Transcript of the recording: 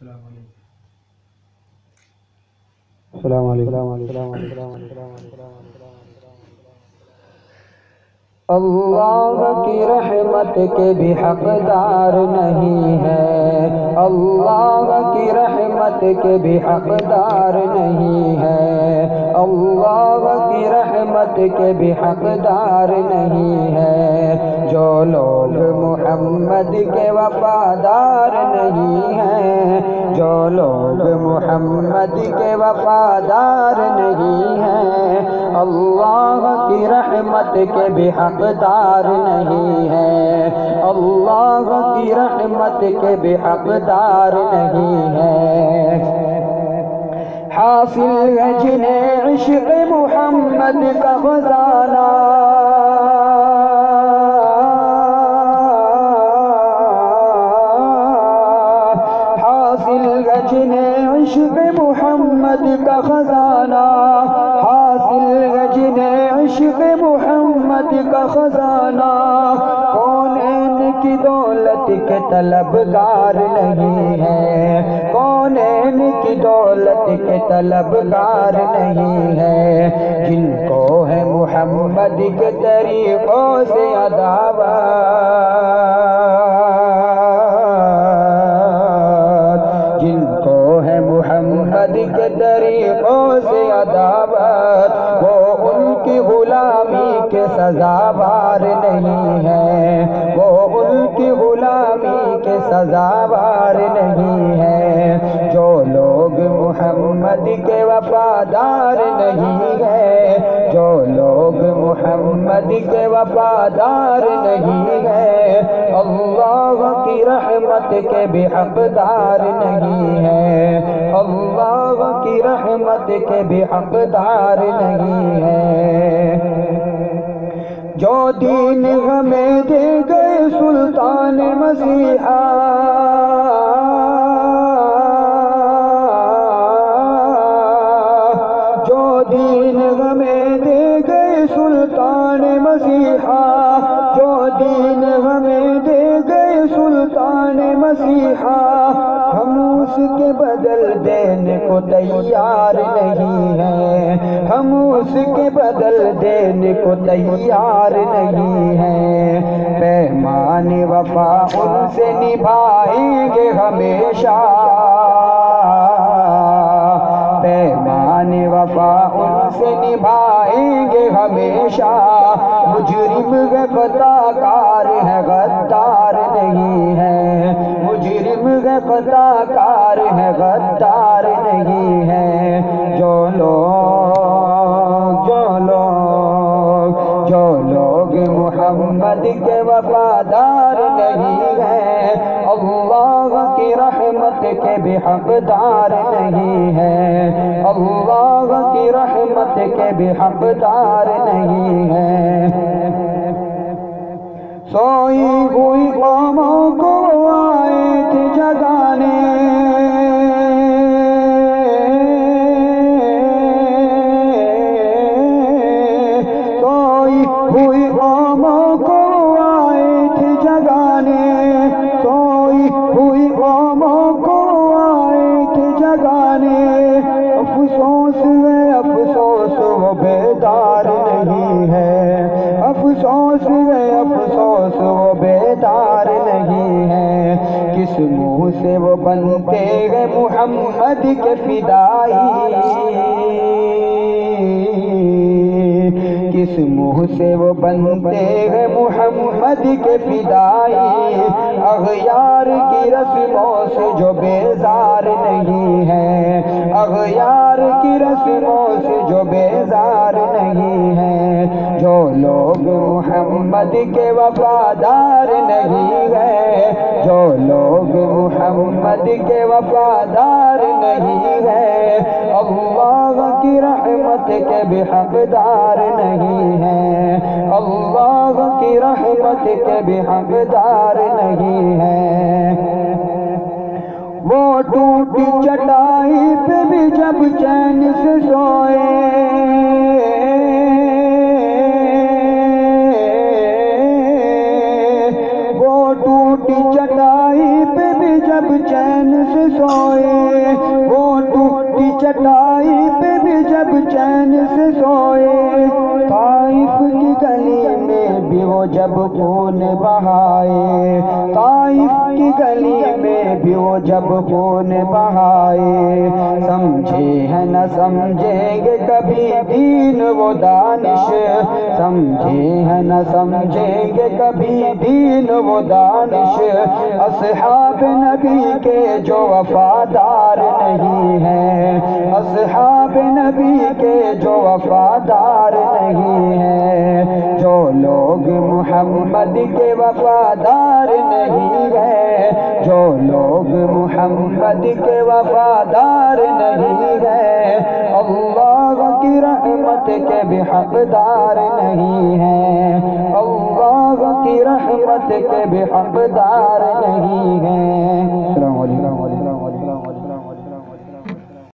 السلام علیکم۔ اللہ کی رحمت کے بھی حقدار نہیں ہے، اللہ کی رحمت کے بھی حقدار نہیں ہے، اللہ کی رحمت کے بھی حقدار نہیں ہے، جو لوگ محمد کے وفادار نہیں ہیں، جو لوگ محمد کے وفادار نہیں ہیں، اللہ کی رحمت کے بھی حقدار نہیں ہے، اللہ کی رحمت کے بھی حقدار نہیں ہے۔ حاصل ہے جنہیں عشق محمد کا خزانہ، حاصل ہے جنہیں عشق محمد کا خزانہ، حاصل ہے جنہیں عشق محمد کا خزانہ، کونین کی دولت کے طلبگار نہیں ہے، کونین کی دولت کے طلبگار نہیں ہے، جن کو ہے محمد کے طریقوں سے عداوت، جن کو ہے محمد کے طریقوں سے عداوت، وہ ان کی غلامی کے سزاوار نہیں ہے، وہ ان کی غلامی کے سزاوار نہیں ہے، جو لوگ محمد کے وفادار نہیں ہے، جو لوگ محمد کے وفادار نہیں ہے، اللہ کی رحمت کے بھی حقدار نہیں ہے، اللہ کی رحمت کے بھی حقدار نہیں ہے۔ جو دین ہمیں دے گئے سلطان مسیحا، جو دین ہمیں دے گئے سلطان مسیحا، جو دین ہمیں دے گئے سلطان مسیحا، ہم اس کے بدل دینے کو تیار نہیں ہیں، ہم اس کے بدل دینے کو تیار نہیں ہیں، پیمان وفا ان سے نبھائیں گے ہمیشہ، پیمان وفا ان سے نبھائیں گے ہمیشہ، مجرم ہے خطا کار ہے غدار نہیں ہے، مجرم ہے خطا کار ہے غدار نہیں ہے، جو لوگ محمد کے وفادار نہیں ہیں، اللہ کی رحمت کے بھی حقدار نہیں ہے، اللہ کی رحمت کے بھی حقدار نہیں ہے۔ سوئی ہوئی قوموں کو آئے تھے جگانے، سوئی ہوئی قوموں کو آئے تھے جگانے، سوئی ہوئی قوموں کو آئے تھے جگانے، افسوس ہے افسوس وہ بیدار نہیں ہے، افسوس ہے افسوس وہ بیدار نہیں ہے، کس منہ سے وہ بنتے ہیں محمد کے فدائی، کس منہ سے وہ بنتے ہیں محمد کے فدائی، اغیار کی رسموں سے جو بیزار نہیں ہے، اغیار کی رسموں سے جو بیزار نہیں ہے، جو لوگ محمد کے وفادار نہیں ہے، جو لوگ محمد کے وفادار نہیں ہے، اللہ کی رحمت کے بھی حقدار نہیں ہے، اللہ کی رحمت کے بھی حقدار نہیں ہے۔ وہ ٹوٹی چٹائی پہ بھی جب چین سے سوئے، وہ ٹوٹی چٹائی پہ بھی جب چین سے سوئے، وہ ٹوٹی چٹائی پہ بھی جب چین سے سوئے، طائف کی گلی میں بھی وہ جب خون بہائے، طائف کی گلی میں بھی وہ جب خون بہائے، سمجھے ہیں نہ سمجھیں گے کبھی دین و دانش، سمجھے ہیں نہ سمجھیں گے کبھی دین و دانش، اصحاب نبی کے جو وفادار نہیں ہیں، اصحاب نبی کے جو وفادار نہیں ہیں، جو لوگ محمد کے وفادار نہیں ہیں، جو لوگ محمد کے وفادار نہیں ہیں، اللہ کی رحمت کے بھی حقدار نہیں ہیں، اللہ کی رحمت کے بھی حقدار نہیں ہیں۔